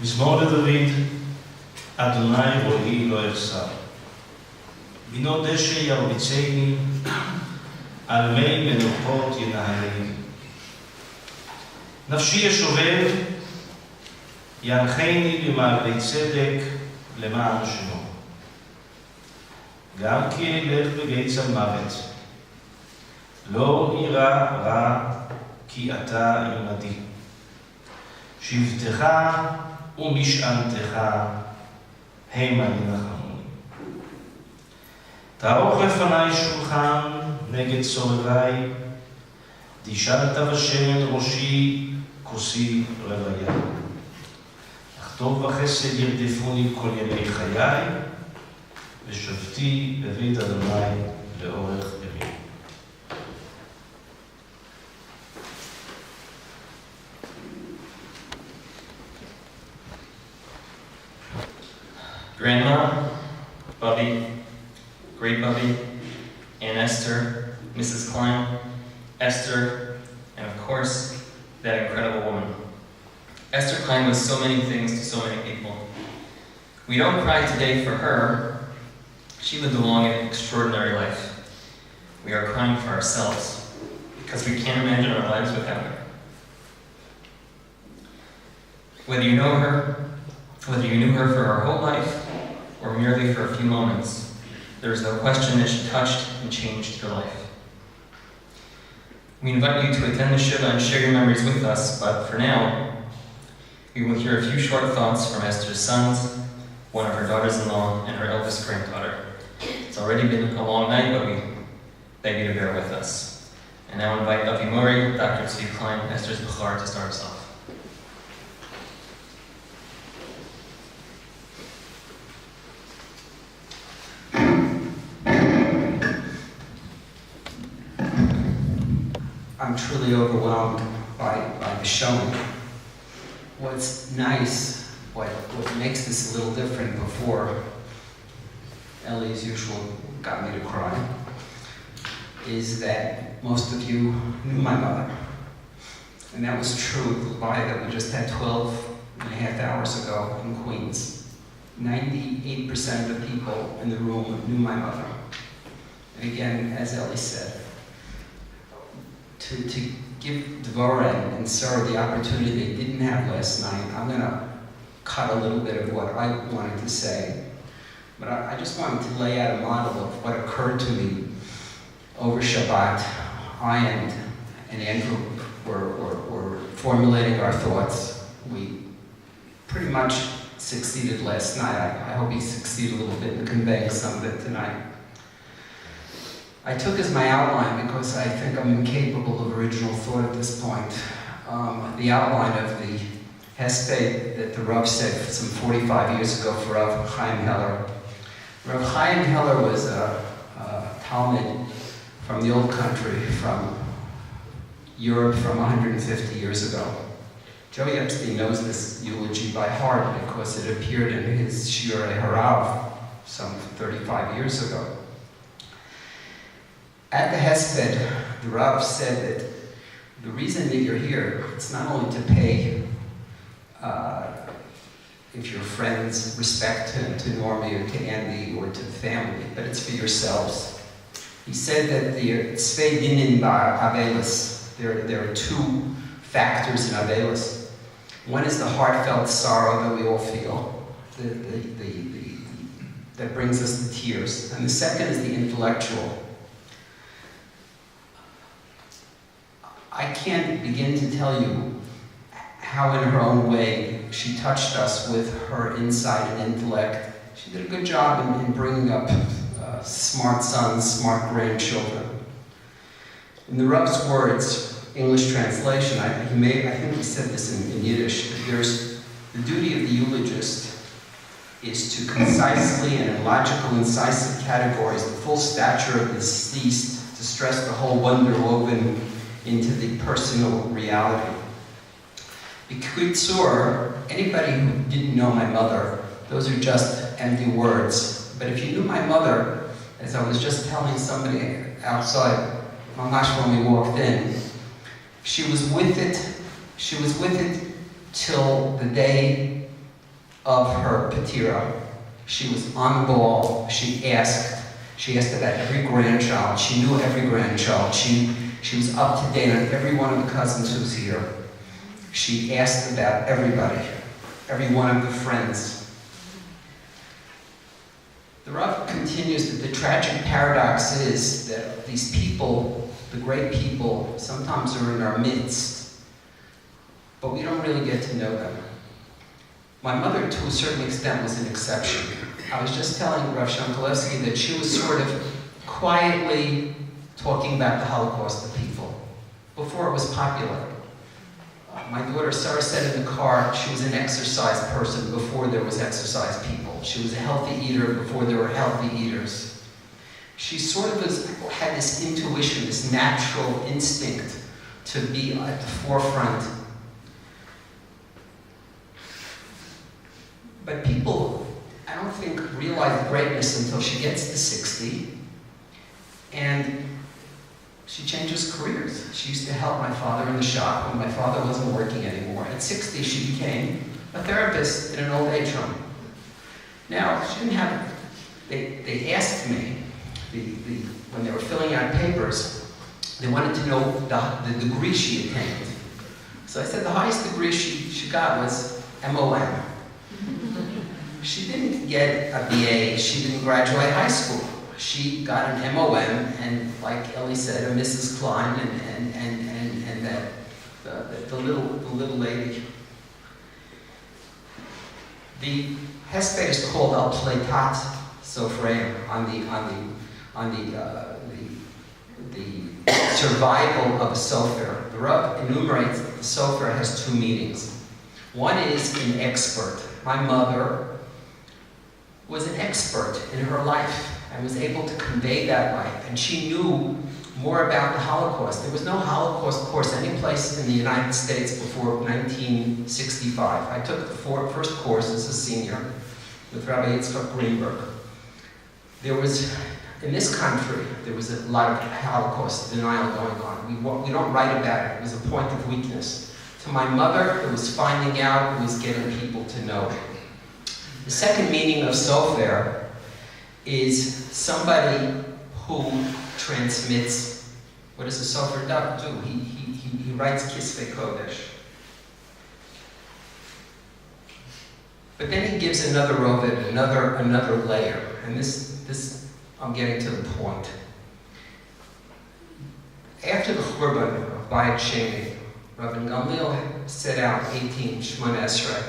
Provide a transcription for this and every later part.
מזמור לדוד, אדוני רואי לא אחסר. בנו דשא ירביצני, על מי מנוחות ינהלני. נפשי ישובב, ינחני במעגלי צדק למען שמו. גם כי אלך בגיא צלמוות, לא אירא רע, כי אתה עמדי. שבטך ומשענתך המה ינחמוני. תערוך לפני שולחן נגד צורריי, דישנת בשמן ראשי כוסי רוויה. אך טוב וחסד ירדפוני כל ימי חיי, ושבתי בבית אדוני לאורך ימים. Grandma, Bubby, Great Bubby, Aunt Esther, Mrs. Klein, Esther, and of course, that incredible woman. Esther Klein was so many things to so many people. We don't cry today for her. She lived a long and extraordinary life. We are crying for ourselves because we can't imagine our lives without her. Whether you know her, whether you knew her for her whole life, or merely for a few moments, there is no question that she touched and changed your life. We invite you to attend the Shiva and share your memories with us, but for now, we will hear a few short thoughts from Esther's sons, one of her daughters-in-law, and her eldest granddaughter. It's already been a long night, but we beg you to bear with us. And now invite Aviv, Dr. Tzvi Klein, Esther's Bechar, to start us off. I'm truly overwhelmed by the showing. What's nice, what makes this a little different before Elie, as usual, got me to cry, is that most of you knew my mother. And that was true of the lie that we just had 12 and a half hours ago in Queens. 98% of the people in the room knew my mother. And again, as Elie said, to give Dvorah and Sarah the opportunity they didn't have last night, I'm going to cut a little bit of what I wanted to say. But I just wanted to lay out a model of what occurred to me over Shabbat. I and Andrew were formulating our thoughts. We pretty much succeeded last night. I hope he succeeded a little bit in conveying some of it tonight. I took as my outline, because I think I'm incapable of original thought at this point, the outline of the hesped that the Rav said some 45 years ago for Rav Chaim Heller. Rav Chaim Heller was a Talmud from the old country, from Europe, from 150 years ago. Joey Epstein knows this eulogy by heart because it appeared in his Shiurei Harav some 35 years ago. At the hesped, the Rav said that the reason that you're here, it's not only to pay, if you're friends, respect to Normie or to Andy or to the family, but it's for yourselves. He said that the Tzvi dinin ba'avelis, there are two factors in avelis. One is the heartfelt sorrow that we all feel, that brings us to tears. And the second is the intellectual. I can't begin to tell you how in her own way she touched us with her insight and intellect. She did a good job in bringing up smart sons, smart grandchildren. In the Rav's words, English translation, I think he said this in Yiddish, that the duty of the eulogist is to concisely and in logical, incisive categories, the full stature of the deceased, to stress the whole wonder woven into the personal reality. B'kitzur, anybody who didn't know my mother, those are just empty words. But if you knew my mother, as I was just telling somebody outside, mamash when we walked in, she was with it till the day of her patira. She was on the ball. She asked about every grandchild. She knew every grandchild. She was up to date on every one of the cousins who's here. She asked about everybody, every one of the friends. The Rav continues that the tragic paradox is that these people, the great people, sometimes are in our midst, but we don't really get to know them. My mother, to a certain extent, was an exception. I was just telling Rav Schenkolewsky that she was sort of quietly talking about the Holocaust to people before it was popular. My daughter Sarah said in the car she was an exercise person before there was exercise people. She was a healthy eater before there were healthy eaters. She sort of had this intuition, this natural instinct to be at the forefront. But people, I don't think, realize greatness until she gets to 60, and she changes careers. She used to help my father in the shop when my father wasn't working anymore. At 60, she became a therapist in an old age home. Now, she didn't have, they asked me, when they were filling out papers, they wanted to know the degree she attained. So I said the highest degree she got was MOM. She didn't get a BA, she didn't graduate high school. She got an MOM, and like Elie said, a Mrs. Klein, and that the little lady. The Hesped is called Al Pleitat Sofreim on the survival of a sofer. The Rav enumerates that the sofer has two meanings. One is an expert. My mother was an expert in her life and was able to convey that life, and she knew more about the Holocaust. There was no Holocaust course any place in the United States before 1965. I took the first course as a senior with Rabbi Greenberg. There was, in this country, there was a lot of Holocaust denial going on. We don't write about it. It was a point of weakness. To my mother, it was finding out, it was getting people to know. The second meaning of sofer is somebody who transmits. What does a sofer do? He writes Kisvei Kodesh. But then he gives another rovet, another layer. And this I'm getting to the point. After the Churban of Bayit Sheni, Rabbi Gamliel set out 18 Shemona Esrei,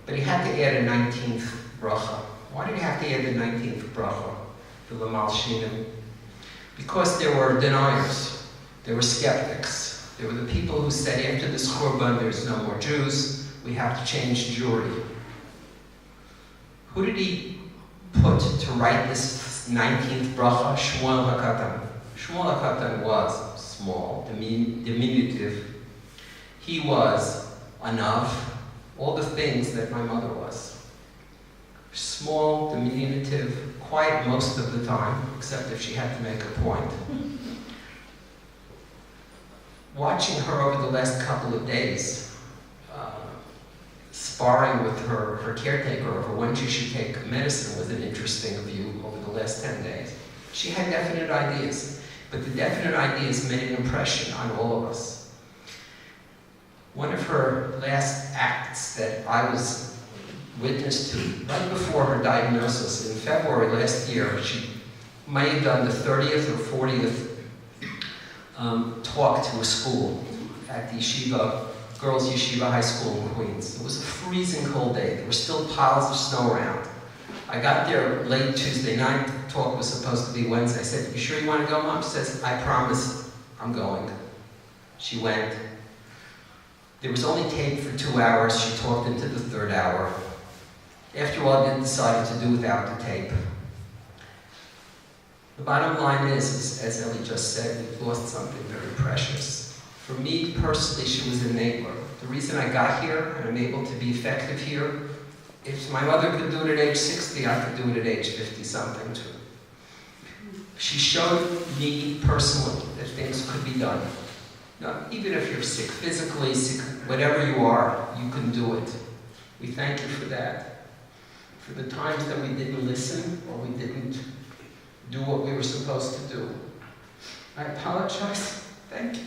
but he had to add a 19th bracha. Why did he have to add the 19th bracha for the Malshinim? Because there were deniers, there were skeptics, there were the people who said after this Churban there's no more Jews, we have to change Jewry. Who did he put to write this 19th bracha? Shmuel HaKatan. Shmuel HaKatan was small, diminutive. He was enough, all the things that my mother was. Small, diminutive, quiet most of the time, except if she had to make a point. Watching her over the last couple of days, sparring with her caretaker over when she should take medicine was an interesting view over the last 10 days. She had definite ideas, but the definite ideas made an impression on all of us. One of her last acts that I was witness to, right before her diagnosis in February last year, she may have done the 30th or 40th talk to a school at the yeshiva, girls' yeshiva high school in Queens. It was a freezing cold day. There were still piles of snow around. I got there late Tuesday night. The talk was supposed to be Wednesday. I said, "You sure you want to go, Mom?" She says, "I promise, I'm going." She went. There was only tape for 2 hours. She talked into the third hour. After a while, I decided to do without the tape. The bottom line is, as Elie just said, we've lost something very precious. For me personally, she was an enabler. The reason I got here and I'm able to be effective here, if my mother could do it at age 60, I could do it at age 50-something too. She showed me personally that things could be done. Now, even if you're sick physically, sick, whatever you are, you can do it. We thank you for that. for the times that we didn't listen or we didn't do what we were supposed to do. I apologize. Thank you.